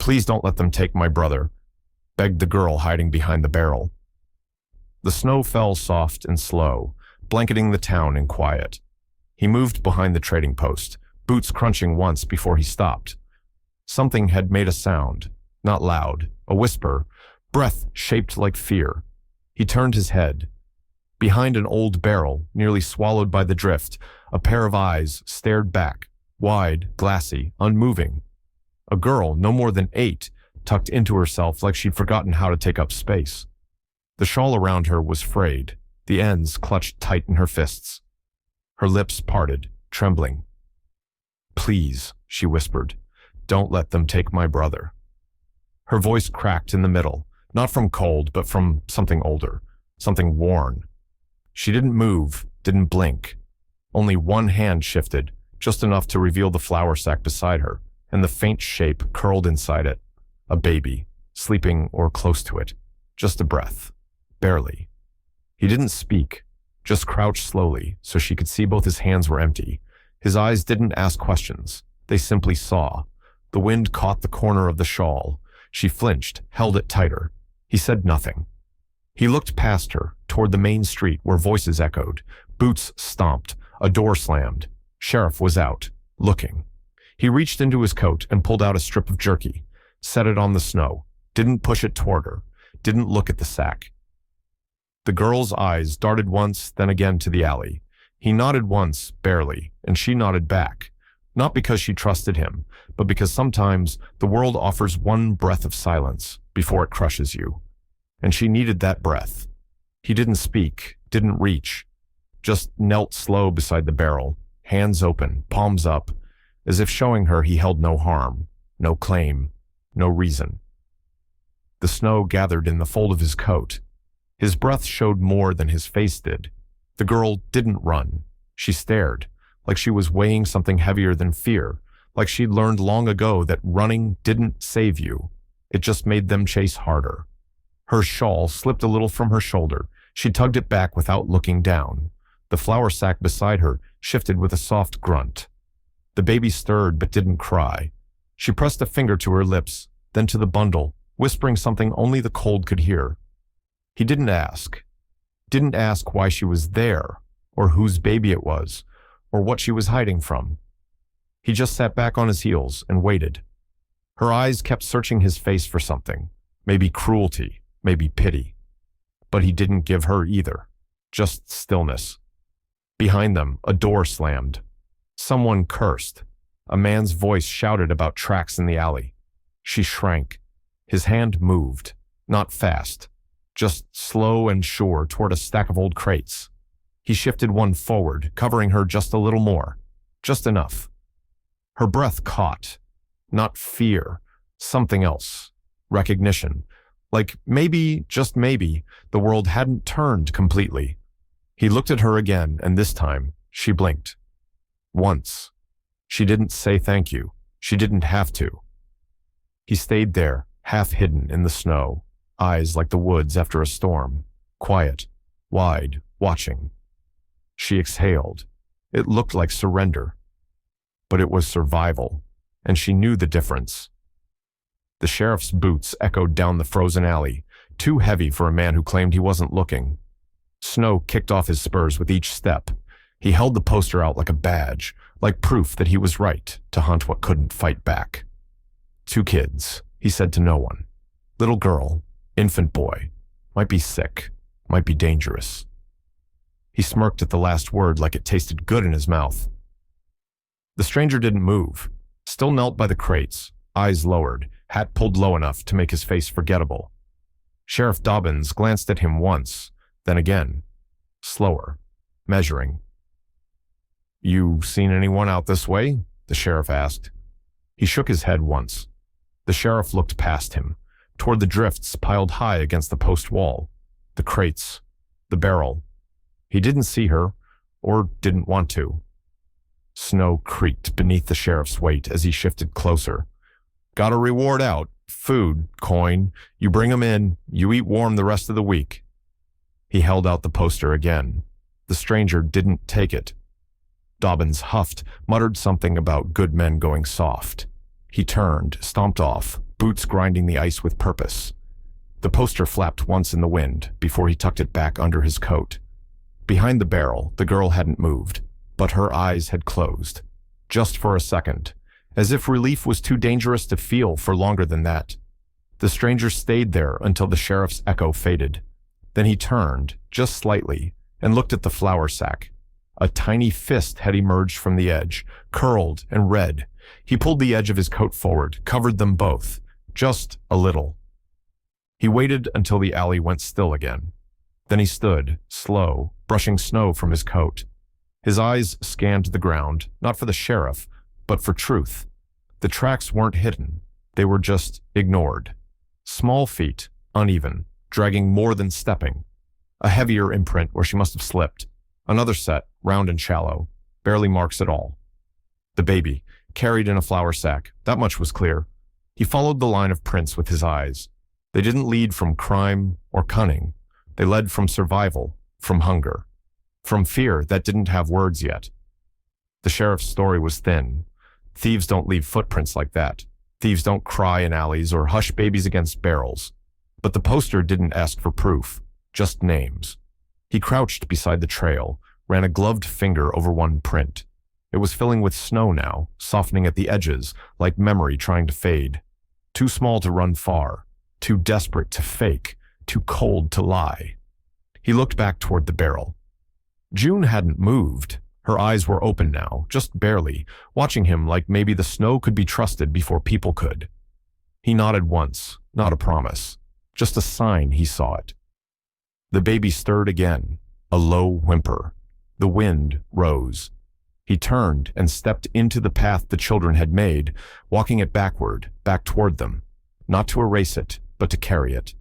Please don't let them take my brother," begged the girl hiding behind the barrel. The snow fell soft and slow, blanketing the town in quiet. He moved behind the trading post, boots crunching once before he stopped. Something had made a sound, not loud, a whisper, breath shaped like fear. He turned his head. Behind an old barrel, nearly swallowed by the drift, a pair of eyes stared back, wide, glassy, unmoving. A girl, no more than 8, tucked into herself like she'd forgotten how to take up space. The shawl around her was frayed, the ends clutched tight in her fists. Her lips parted, trembling. "Please," she whispered, "don't let them take my brother." Her voice cracked in the middle, not from cold, but from something older, something worn. She didn't move, didn't blink. Only one hand shifted, just enough to reveal the flour sack beside her, and the faint shape curled inside it. A baby, sleeping or close to it. Just a breath. Barely. He didn't speak, just crouched slowly so she could see both his hands were empty. His eyes didn't ask questions. They simply saw. The wind caught the corner of the shawl. She flinched, held it tighter. He said nothing. He looked past her, toward the main street where voices echoed. Boots stomped. A door slammed. Sheriff was out, looking. He reached into his coat and pulled out a strip of jerky, set it on the snow, didn't push it toward her, didn't look at the sack. The girl's eyes darted once, then again to the alley. He nodded once, barely, and she nodded back. Not because she trusted him, but because sometimes the world offers one breath of silence before it crushes you. And she needed that breath. He didn't speak, didn't reach, just knelt slow beside the barrel, hands open, palms up, as if showing her he held no harm, no claim, no reason. The snow gathered in the fold of his coat. His breath showed more than his face did. The girl didn't run. She stared, like she was weighing something heavier than fear, like she'd learned long ago that running didn't save you. It just made them chase harder. Her shawl slipped a little from her shoulder. She tugged it back without looking down. The flour sack beside her shifted with a soft grunt. The baby stirred but didn't cry. She pressed a finger to her lips, then to the bundle, whispering something only the cold could hear. He didn't ask. Didn't ask why she was there, or whose baby it was, or what she was hiding from. He just sat back on his heels and waited. Her eyes kept searching his face for something, maybe cruelty, maybe pity. But he didn't give her either, just stillness. Behind them, a door slammed. Someone cursed. A man's voice shouted about tracks in the alley. She shrank. His hand moved, not fast, just slow and sure toward a stack of old crates. He shifted one forward, covering her just a little more, just enough. Her breath caught. Not fear, something else. Recognition. Like maybe, just maybe, the world hadn't turned completely. He looked at her again, and this time, she blinked. Once. She didn't say thank you. She didn't have to. He stayed there, half hidden in the snow, eyes like the woods after a storm, quiet, wide, watching. She exhaled. It looked like surrender. But it was survival, and she knew the difference. The sheriff's boots echoed down the frozen alley, too heavy for a man who claimed he wasn't looking. Snow kicked off his spurs with each step. He held the poster out like a badge, like proof that he was right to hunt what couldn't fight back. 2 kids, he said to no one. Little girl, infant boy, might be sick, might be dangerous. He smirked at the last word like it tasted good in his mouth. The stranger didn't move, still knelt by the crates, eyes lowered, hat pulled low enough to make his face forgettable. Sheriff Dobbins glanced at him once, then again, slower, measuring. "You seen anyone out this way?" the sheriff asked. He shook his head once. The sheriff looked past him, toward the drifts piled high against the post wall, the crates, the barrel. He didn't see her, or didn't want to. Snow creaked beneath the sheriff's weight as he shifted closer. "Got a reward out, food, coin. You bring 'em in, you eat warm the rest of the week." He held out the poster again. The stranger didn't take it. Dobbins huffed, muttered something about good men going soft. He turned, stomped off, boots grinding the ice with purpose. The poster flapped once in the wind before he tucked it back under his coat. Behind the barrel, the girl hadn't moved, but her eyes had closed. Just for a second, as if relief was too dangerous to feel for longer than that. The stranger stayed there until the sheriff's echo faded. Then he turned, just slightly, and looked at the flour sack. A tiny fist had emerged from the edge, curled and red. He pulled the edge of his coat forward, covered them both, just a little. He waited until the alley went still again. Then he stood, slow, brushing snow from his coat. His eyes scanned the ground, not for the sheriff, but for truth. The tracks weren't hidden. They were just ignored. Small feet, uneven, dragging more than stepping. A heavier imprint where she must have slipped. Another set, round and shallow, barely marks at all. The baby, carried in a flour sack, that much was clear. He followed the line of prints with his eyes. They didn't lead from crime or cunning. They led from survival, from hunger, from fear that didn't have words yet. The sheriff's story was thin. Thieves don't leave footprints like that. Thieves don't cry in alleys or hush babies against barrels. But the poster didn't ask for proof, just names. He crouched beside the trail, ran a gloved finger over one print. It was filling with snow now, softening at the edges, like memory trying to fade. Too small to run far, too desperate to fake, too cold to lie. He looked back toward the barrel. June hadn't moved. Her eyes were open now, just barely, watching him like maybe the snow could be trusted before people could. He nodded once, not a promise, just a sign he saw it. The baby stirred again, a low whimper. The wind rose. He turned and stepped into the path the children had made, walking it backward, back toward them, not to erase it, but to carry it.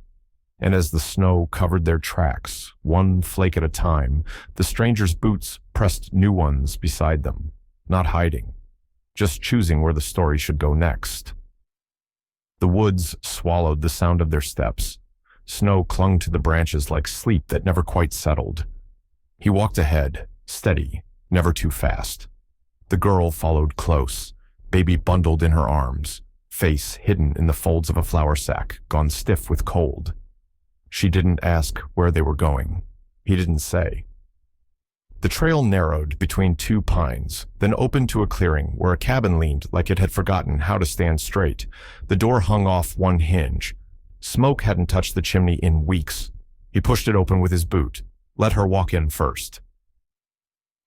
And as the snow covered their tracks, one flake at a time, the stranger's boots pressed new ones beside them, not hiding, just choosing where the story should go next. The woods swallowed the sound of their steps. Snow clung to the branches like sleep that never quite settled. He walked ahead, steady, never too fast. The girl followed close, baby bundled in her arms, face hidden in the folds of a flour sack, gone stiff with cold. She didn't ask where they were going. He didn't say. The trail narrowed between two pines, then opened to a clearing where a cabin leaned like it had forgotten how to stand straight. The door hung off one hinge. Smoke hadn't touched the chimney in weeks. He pushed it open with his boot, let her walk in first.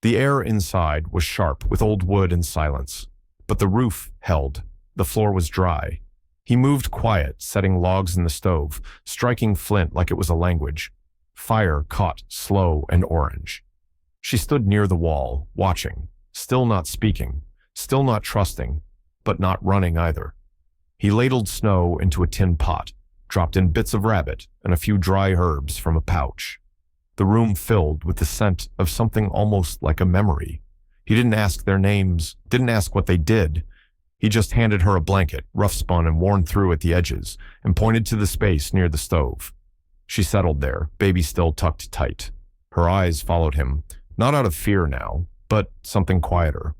The air inside was sharp with old wood and silence, but the roof held. The floor was dry. He moved quiet, setting logs in the stove, striking flint like it was a language. Fire caught slow and orange. She stood near the wall, watching, still not speaking, still not trusting, but not running either. He ladled snow into a tin pot, dropped in bits of rabbit and a few dry herbs from a pouch. The room filled with the scent of something almost like a memory. He didn't ask their names, didn't ask what they did. He just handed her a blanket, rough spun and worn through at the edges, and pointed to the space near the stove. She settled there, baby still tucked tight. Her eyes followed him, not out of fear now, but something quieter,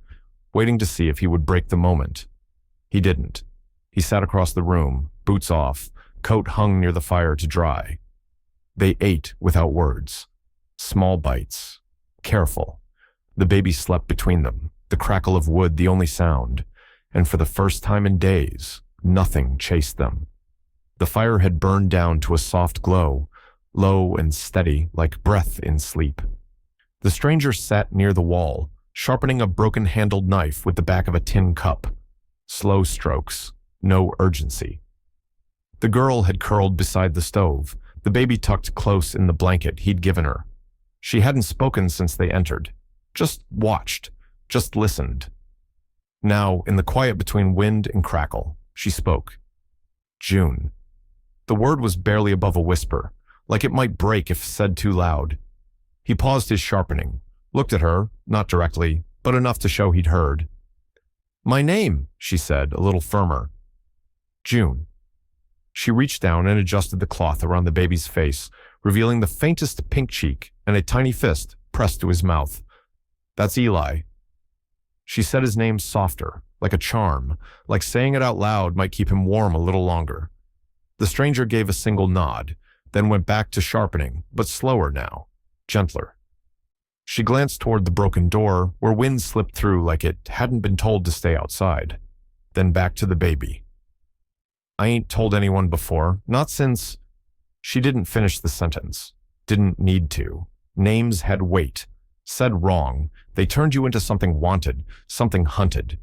waiting to see if he would break the moment. He didn't. He sat across the room, boots off, coat hung near the fire to dry. They ate without words. Small bites. Careful. The baby slept between them, the crackle of wood the only sound, and for the first time in days, nothing chased them. The fire had burned down to a soft glow, low and steady like breath in sleep. The stranger sat near the wall, sharpening a broken-handled knife with the back of a tin cup. Slow strokes, no urgency. The girl had curled beside the stove, the baby tucked close in the blanket he'd given her. She hadn't spoken since they entered, just watched, just listened. Now, in the quiet between wind and crackle, she spoke. June. The word was barely above a whisper, like it might break if said too loud. He paused his sharpening, looked at her, not directly, but enough to show he'd heard. My name, she said, a little firmer. June. She reached down and adjusted the cloth around the baby's face, revealing the faintest pink cheek and a tiny fist pressed to his mouth. That's Eli. She said his name softer, like a charm, like saying it out loud might keep him warm a little longer. The stranger gave a single nod, then went back to sharpening, but slower now, gentler. She glanced toward the broken door, where wind slipped through like it hadn't been told to stay outside. Then back to the baby. I ain't told anyone before, not since... She didn't finish the sentence. Didn't need to. Names had weight. Said wrong, they turned you into something wanted, something hunted.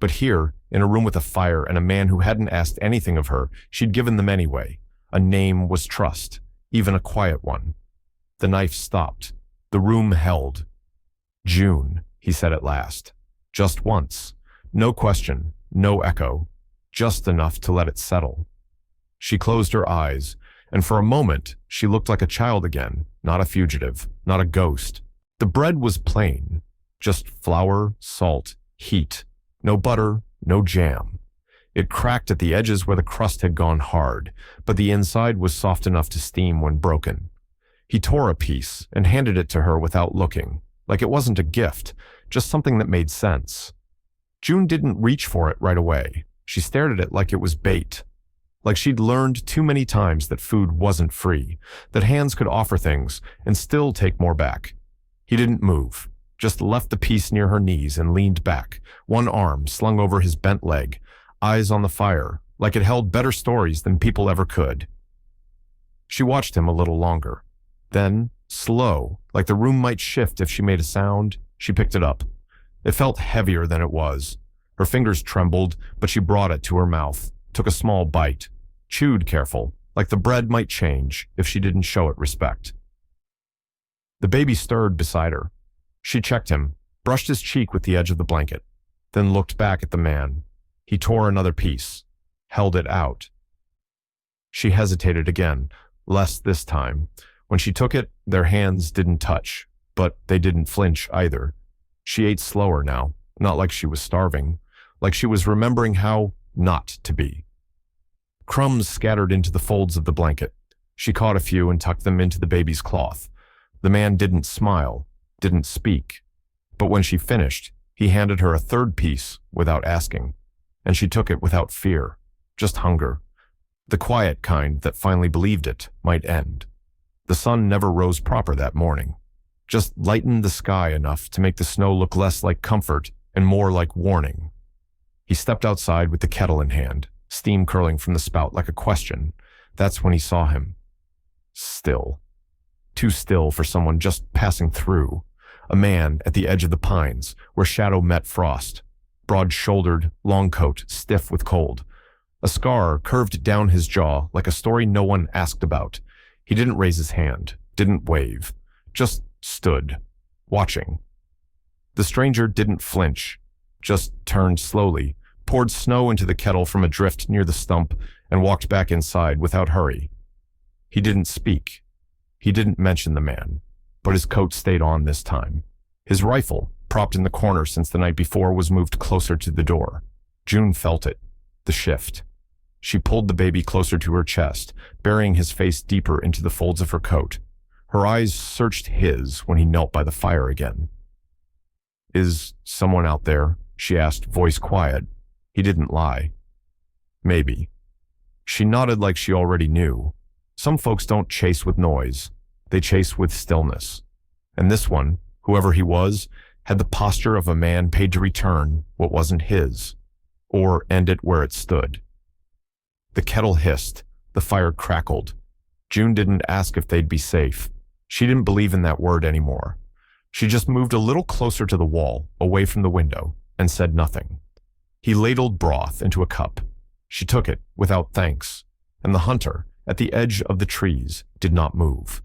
But here, in a room with a fire and a man who hadn't asked anything of her, she'd given them anyway. A name was trust, even a quiet one. The knife stopped. The room held. June, he said at last. Just once. No question, no echo. Just enough to let it settle. She closed her eyes, and for a moment, she looked like a child again, not a fugitive, not a ghost. The bread was plain, just flour, salt, heat. No butter, no jam. It cracked at the edges where the crust had gone hard, but the inside was soft enough to steam when broken. He tore a piece and handed it to her without looking, like it wasn't a gift, just something that made sense. June didn't reach for it right away. She stared at it like it was bait. Like she'd learned too many times that food wasn't free, that hands could offer things and still take more back. He didn't move, just left the piece near her knees and leaned back, one arm slung over his bent leg, eyes on the fire, like it held better stories than people ever could. She watched him a little longer. Then, slow, like the room might shift if she made a sound, she picked it up. It felt heavier than it was. Her fingers trembled, but she brought it to her mouth, took a small bite, chewed careful, like the bread might change if she didn't show it respect. The baby stirred beside her. She checked him, brushed his cheek with the edge of the blanket, then looked back at the man. He tore another piece, held it out. She hesitated again, less this time. When she took it, their hands didn't touch, but they didn't flinch either. She ate slower now, not like she was starving, like she was remembering how not to be. Crumbs scattered into the folds of the blanket. She caught a few and tucked them into the baby's cloth. The man didn't smile, didn't speak. But when she finished, he handed her a third piece without asking, and she took it without fear, just hunger. The quiet kind that finally believed it might end. The sun never rose proper that morning, just lightened the sky enough to make the snow look less like comfort and more like warning. He stepped outside with the kettle in hand, steam curling from the spout like a question. That's when he saw him. Still. Too still for someone just passing through. A man at the edge of the pines, where shadow met frost. Broad-shouldered, long coat, stiff with cold. A scar curved down his jaw like a story no one asked about. He didn't raise his hand, didn't wave, just stood, watching. The stranger didn't flinch, just turned slowly, poured snow into the kettle from a drift near the stump, and walked back inside without hurry. He didn't speak. He didn't mention the man, but his coat stayed on this time. His rifle, propped in the corner since the night before, was moved closer to the door. June felt it, the shift. She pulled the baby closer to her chest, burying his face deeper into the folds of her coat. Her eyes searched his when he knelt by the fire again. "Is someone out there?" she asked, voice quiet. He didn't lie. "Maybe." She nodded like she already knew. Some folks don't chase with noise. They chase with stillness. And this one, whoever he was, had the posture of a man paid to return what wasn't his, or end it where it stood. The kettle hissed. The fire crackled. June didn't ask if they'd be safe. She didn't believe in that word anymore. She just moved a little closer to the wall, away from the window, and said nothing. He ladled broth into a cup. She took it without thanks, and the hunter, at the edge of the trees, did not move.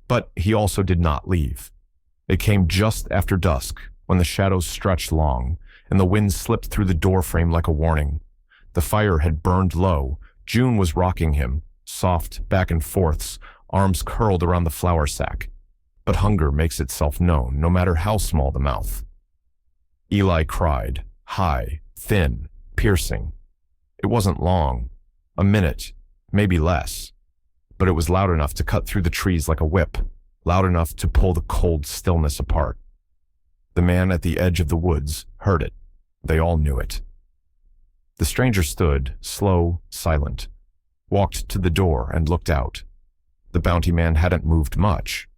But he also did not leave. It came just after dusk, when the shadows stretched long, and the wind slipped through the doorframe like a warning. The fire had burned low. June was rocking him, soft back and forths, arms curled around the flour sack. But hunger makes itself known, no matter how small the mouth. Eli cried, high, thin, piercing. It wasn't long, a minute, maybe less, but it was loud enough to cut through the trees like a whip, loud enough to pull the cold stillness apart. The man at the edge of the woods heard it. They all knew it. The stranger stood, slow, silent, walked to the door and looked out. The bounty man hadn't moved much,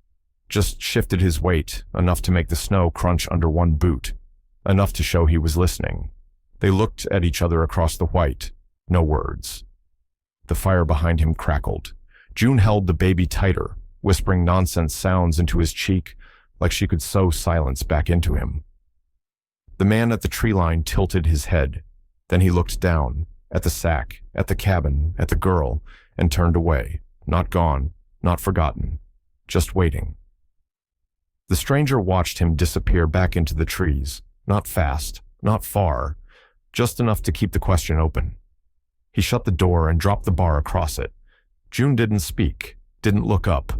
just shifted his weight enough to make the snow crunch under one boot, enough to show he was listening. They looked at each other across the white, no words. The fire behind him crackled. June held the baby tighter, whispering nonsense sounds into his cheek like she could sew silence back into him. The man at the tree line tilted his head. Then he looked down, at the sack, at the cabin, at the girl, and turned away, not gone, not forgotten, just waiting. The stranger watched him disappear back into the trees, not fast, not far, just enough to keep the question open. He shut the door and dropped the bar across it. June didn't speak, didn't look up,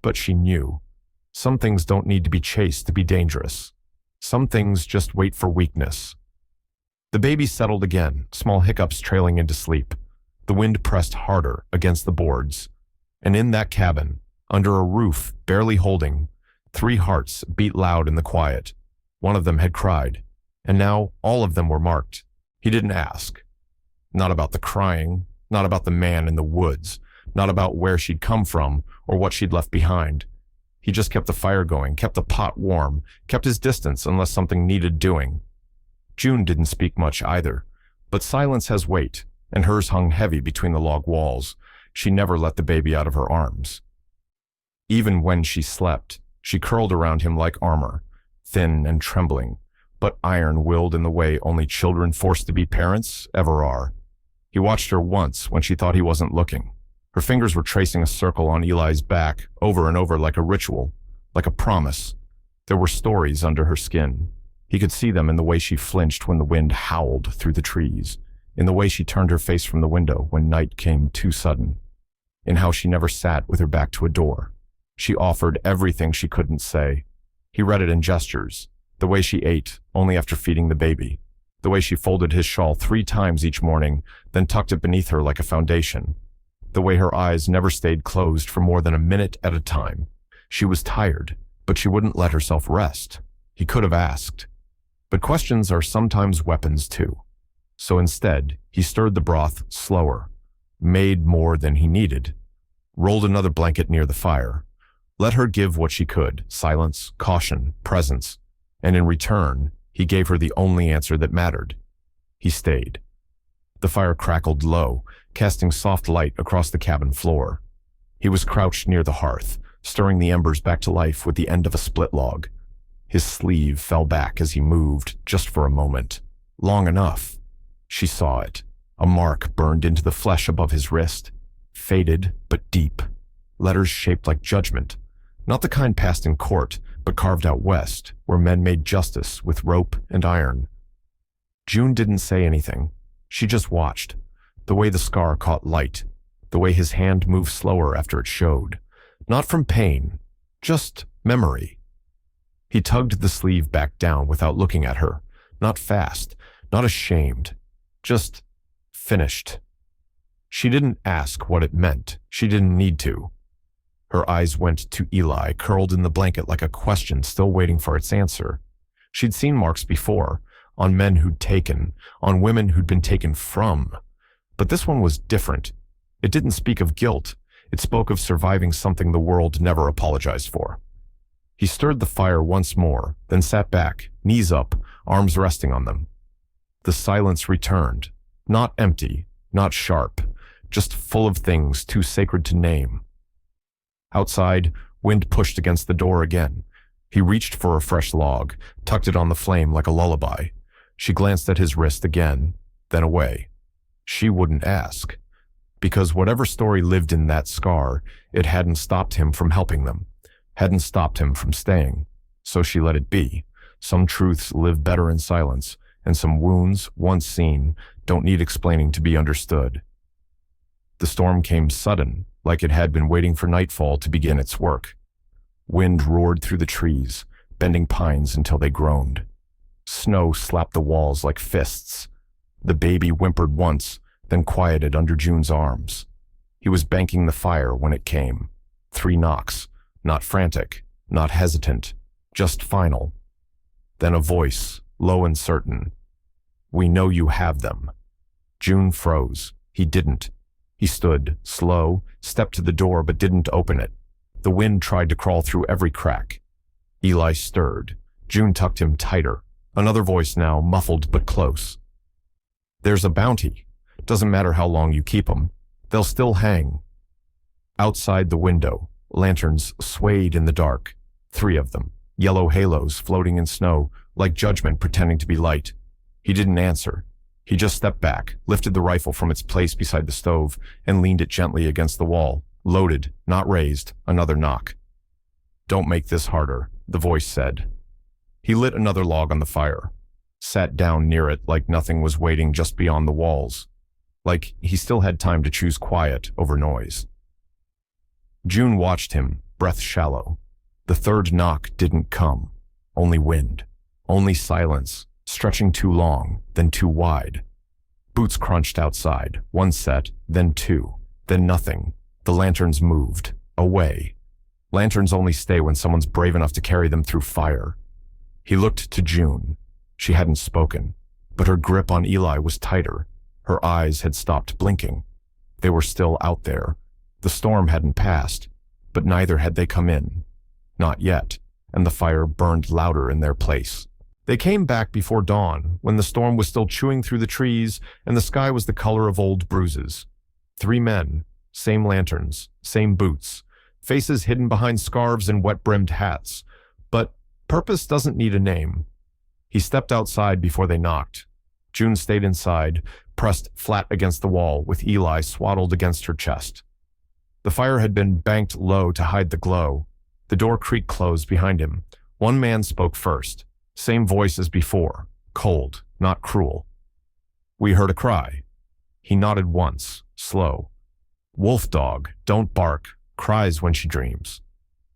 but she knew. Some things don't need to be chased to be dangerous. Some things just wait for weakness. The baby settled again, small hiccups trailing into sleep. The wind pressed harder against the boards. And in that cabin, under a roof barely holding, 3 hearts beat loud in the quiet. One of them had cried, and now all of them were marked. He didn't ask. Not about the crying, not about the man in the woods, not about where she'd come from or what she'd left behind. He just kept the fire going, kept the pot warm, kept his distance unless something needed doing. June didn't speak much either, but silence has weight, and hers hung heavy between the log walls. She never let the baby out of her arms. Even when she slept, she curled around him like armor, thin and trembling, but iron-willed in the way only children forced to be parents ever are. He watched her once when she thought he wasn't looking. Her fingers were tracing a circle on Eli's back, over and over like a ritual, like a promise. There were stories under her skin. He could see them in the way she flinched when the wind howled through the trees, in the way she turned her face from the window when night came too sudden, in how she never sat with her back to a door. She offered everything she couldn't say. He read it in gestures, the way she ate, only after feeding the baby, the way she folded his shawl 3 times each morning, then tucked it beneath her like a foundation, the way her eyes never stayed closed for more than a minute at a time. She was tired, but she wouldn't let herself rest. He could have asked. But questions are sometimes weapons too. So instead, he stirred the broth slower, made more than he needed, rolled another blanket near the fire, let her give what she could, silence, caution, presence, and in return, he gave her the only answer that mattered. He stayed. The fire crackled low, casting soft light across the cabin floor. He was crouched near the hearth, stirring the embers back to life with the end of a split log. His sleeve fell back as he moved, just for a moment. Long enough. She saw it. A mark burned into the flesh above his wrist. Faded, but deep. Letters shaped like judgment. Not the kind passed in court, but carved out west, where men made justice with rope and iron. June didn't say anything. She just watched. The way the scar caught light. The way his hand moved slower after it showed. Not from pain, just memory. He tugged the sleeve back down without looking at her. Not fast, not ashamed. Just finished. She didn't ask what it meant. She didn't need to. Her eyes went to Eli, curled in the blanket like a question still waiting for its answer. She'd seen marks before, on men who'd taken, on women who'd been taken from. But this one was different. It didn't speak of guilt. It spoke of surviving something the world never apologized for. He stirred the fire once more, then sat back, knees up, arms resting on them. The silence returned, not empty, not sharp, just full of things too sacred to name. Outside, wind pushed against the door again. He reached for a fresh log, tucked it on the flame like a lullaby. She glanced at his wrist again, then away. She wouldn't ask, because whatever story lived in that scar, it hadn't stopped him from helping them, hadn't stopped him from staying. So she let it be. Some truths live better in silence, and some wounds, once seen, don't need explaining to be understood. The storm came sudden, like it had been waiting for nightfall to begin its work. Wind roared through the trees, bending pines until they groaned. Snow slapped the walls like fists. The baby whimpered once, then quieted under June's arms. He was banking the fire when it came. 3 knocks, not frantic, not hesitant, just final. Then a voice, low and certain. "We know you have them." June froze. He didn't. He stood, slow, stepped to the door but didn't open it. The wind tried to crawl through every crack. Eli stirred. June tucked him tighter. Another voice now, muffled but close. "There's a bounty. Doesn't matter how long you keep 'em. They'll still hang." Outside the window, lanterns swayed in the dark. 3 of them, yellow halos floating in snow, like judgment pretending to be light. He didn't answer. He just stepped back, lifted the rifle from its place beside the stove, and leaned it gently against the wall. Loaded, not raised. Another knock. "Don't make this harder," the voice said. He lit another log on the fire, sat down near it like nothing was waiting just beyond the walls, like he still had time to choose quiet over noise. June watched him, breath shallow. The third knock didn't come. Only wind. Only silence, stretching too long, then too wide. Boots crunched outside, 1 set, then 2, then nothing. The lanterns moved, away. Lanterns only stay when someone's brave enough to carry them through fire. He looked to June. She hadn't spoken, but her grip on Eli was tighter. Her eyes had stopped blinking. They were still out there. The storm hadn't passed, but neither had they come in. Not yet, and the fire burned louder in their place. They came back before dawn, when the storm was still chewing through the trees and the sky was the color of old bruises. 3 men, same lanterns, same boots, faces hidden behind scarves and wet-brimmed hats. But purpose doesn't need a name. He stepped outside before they knocked. June stayed inside, pressed flat against the wall, with Eli swaddled against her chest. The fire had been banked low to hide the glow. The door creaked closed behind him. 1 man spoke first. Same voice as before, cold, not cruel. "We heard a cry." He nodded once, slow. "Wolf dog, don't bark, cries when she dreams."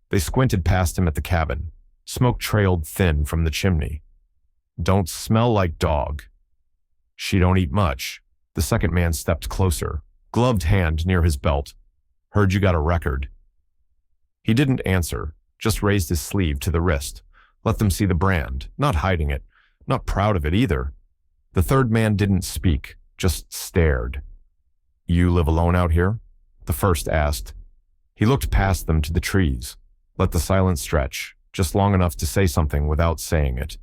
They squinted past him at the cabin. Smoke trailed thin from the chimney. "Don't smell like dog." "She don't eat much." The second man stepped closer, gloved hand near his belt. "Heard you got a record." He didn't answer, just raised his sleeve to the wrist. Let them see the brand, not hiding it, not proud of it either. The third man didn't speak, just stared. "You live alone out here?" the first asked. He looked past them to the trees, let the silence stretch, just long enough to say something without saying it.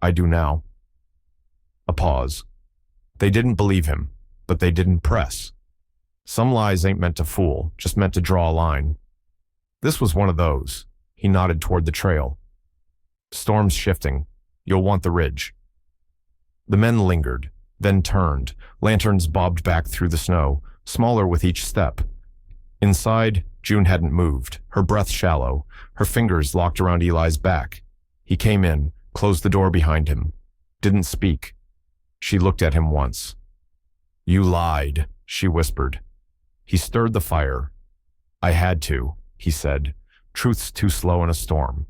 "I do now." A pause. They didn't believe him, but they didn't press. Some lies ain't meant to fool, just meant to draw a line. This was one of those. He nodded toward the trail. "Storm's shifting. You'll want the ridge." The men lingered, then turned. Lanterns bobbed back through the snow, smaller with each step. Inside, June hadn't moved, her breath shallow, her fingers locked around Eli's back. He came in, closed the door behind him. Didn't speak. She looked at him once. "You lied," she whispered. He stirred the fire. "I had to," he said. "Truth's too slow in a storm."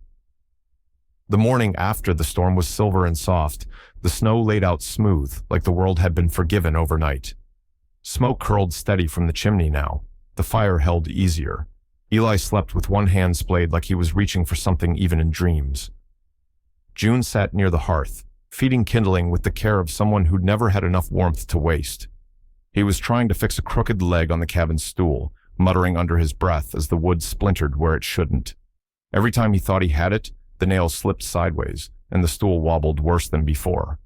The morning after the storm was silver and soft. The snow laid out smooth, like the world had been forgiven overnight. Smoke curled steady from the chimney now. The fire held easier. Eli slept with one hand splayed like he was reaching for something even in dreams. June sat near the hearth, feeding kindling with the care of someone who'd never had enough warmth to waste. He was trying to fix a crooked leg on the cabin stool, muttering under his breath as the wood splintered where it shouldn't. Every time he thought he had it, the nail slipped sideways, and the stool wobbled worse than before.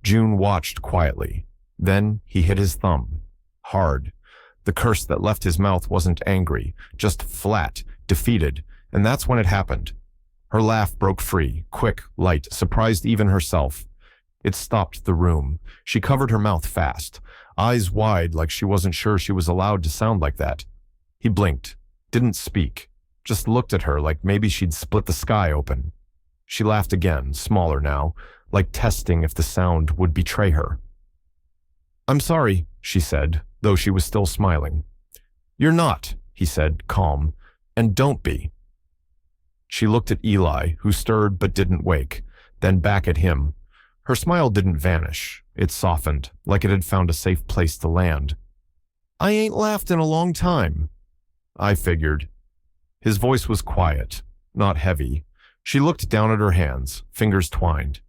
June watched quietly. Then he hit his thumb. Hard. The curse that left his mouth wasn't angry, just flat, defeated, and that's when it happened. Her laugh broke free, quick, light, surprised even herself. It stopped the room. She covered her mouth fast, eyes wide like she wasn't sure she was allowed to sound like that. He blinked, didn't speak, just looked at her like maybe she'd split the sky open. She laughed again, smaller now, like testing if the sound would betray her. "I'm sorry," she said, though she was still smiling. "You're not," he said, calm, "and don't be." She looked at Eli, who stirred but didn't wake, then back at him. Her smile didn't vanish. It softened, like it had found a safe place to land. "I ain't laughed in a long time." "I figured." His voice was quiet, not heavy. She looked down at her hands, fingers twined.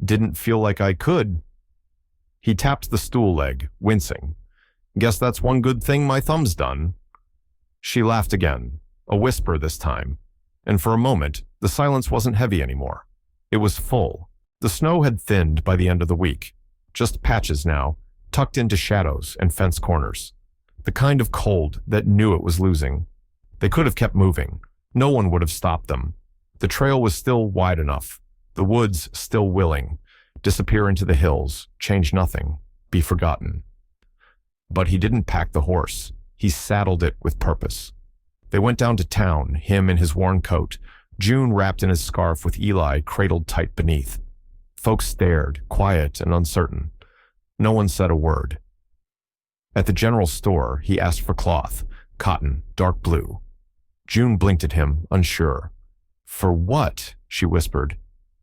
"Didn't feel like I could." He tapped the stool leg, wincing. Guess that's one good thing my thumb's done. She laughed again, a whisper this time, and for a moment, the silence wasn't heavy anymore. It was full. The snow had thinned by the end of the week, just patches now, tucked into shadows and fence corners. The kind of cold that knew it was losing. They could have kept moving. No one would have stopped them. The trail was still wide enough, the woods still willing. Disappear into the hills, change nothing, be forgotten. But he didn't pack the horse. He saddled it with purpose. They went down to town, him in his worn coat, June wrapped in his scarf with Eli cradled tight beneath. Folks stared, quiet and uncertain. No one said a word. At the general store, he asked for cloth, cotton, dark blue. June blinked at him, unsure. For what? She whispered.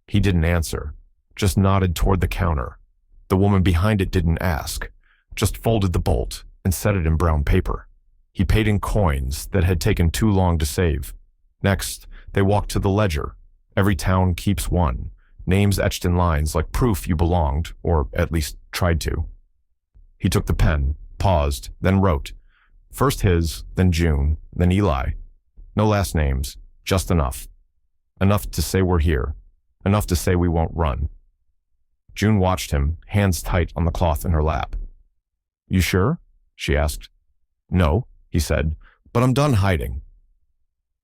He didn't answer, just nodded toward the counter. The woman behind it didn't ask, just folded the bolt and set it in brown paper. He paid in coins that had taken too long to save. Next, they walked to the ledger. Every town keeps one, names etched in lines like proof you belonged, or at least tried to. He took the pen, paused, then wrote. First his, then June, then Eli. No last names, just enough. Enough to say we're here, enough to say we won't run. June watched him, hands tight on the cloth in her lap. You sure? She asked. No, he said, but I'm done hiding.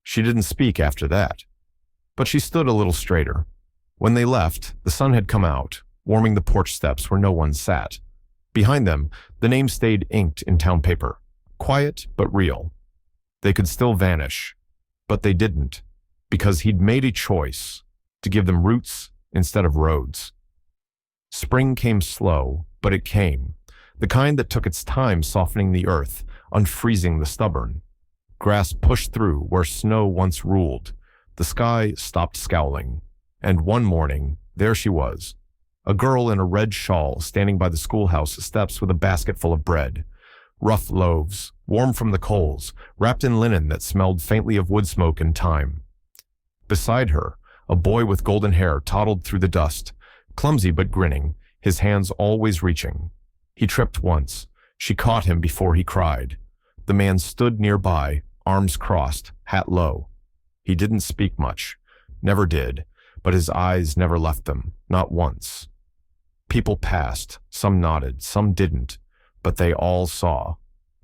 She didn't speak after that, but she stood a little straighter. When they left, the sun had come out, warming the porch steps where no one sat. Behind them, the name stayed inked in town paper, quiet but real. They could still vanish, but they didn't, because he'd made a choice to give them roots instead of roads. Spring came slow, but it came, the kind that took its time softening the earth, unfreezing the stubborn. Grass pushed through where snow once ruled. The sky stopped scowling. And one morning, there she was, a girl in a red shawl standing by the schoolhouse steps with a basket full of bread. Rough loaves, warm from the coals, wrapped in linen that smelled faintly of wood smoke and thyme. Beside her, a boy with golden hair toddled through the dust, clumsy but grinning, his hands always reaching. He tripped once. She caught him before he cried. The man stood nearby, arms crossed, hat low. He didn't speak much, never did, but his eyes never left them, not once. People passed, some nodded, some didn't, but they all saw.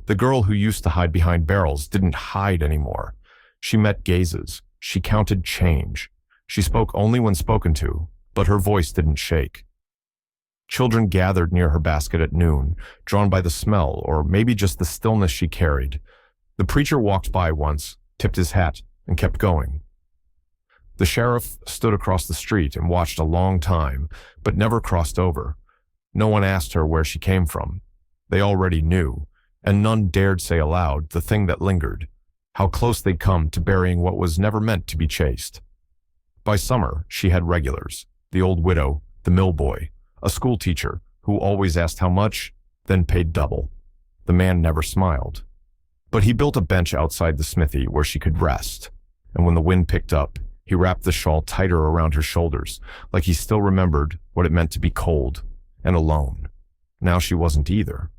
The girl who used to hide behind barrels didn't hide anymore. She met gazes. She counted change. She spoke only when spoken to, but her voice didn't shake. Children gathered near her basket at noon, drawn by the smell or maybe just the stillness she carried. The preacher walked by once, tipped his hat, and kept going. The sheriff stood across the street and watched a long time, but never crossed over. No one asked her where she came from. They already knew, and none dared say aloud the thing that lingered, how close they'd come to burying what was never meant to be chased. By summer, she had regulars, the old widow, the mill boy, a school teacher who always asked how much, then paid double. The man never smiled. But he built a bench outside the smithy where she could rest, and when the wind picked up, he wrapped the shawl tighter around her shoulders, like he still remembered what it meant to be cold and alone. Now she wasn't either.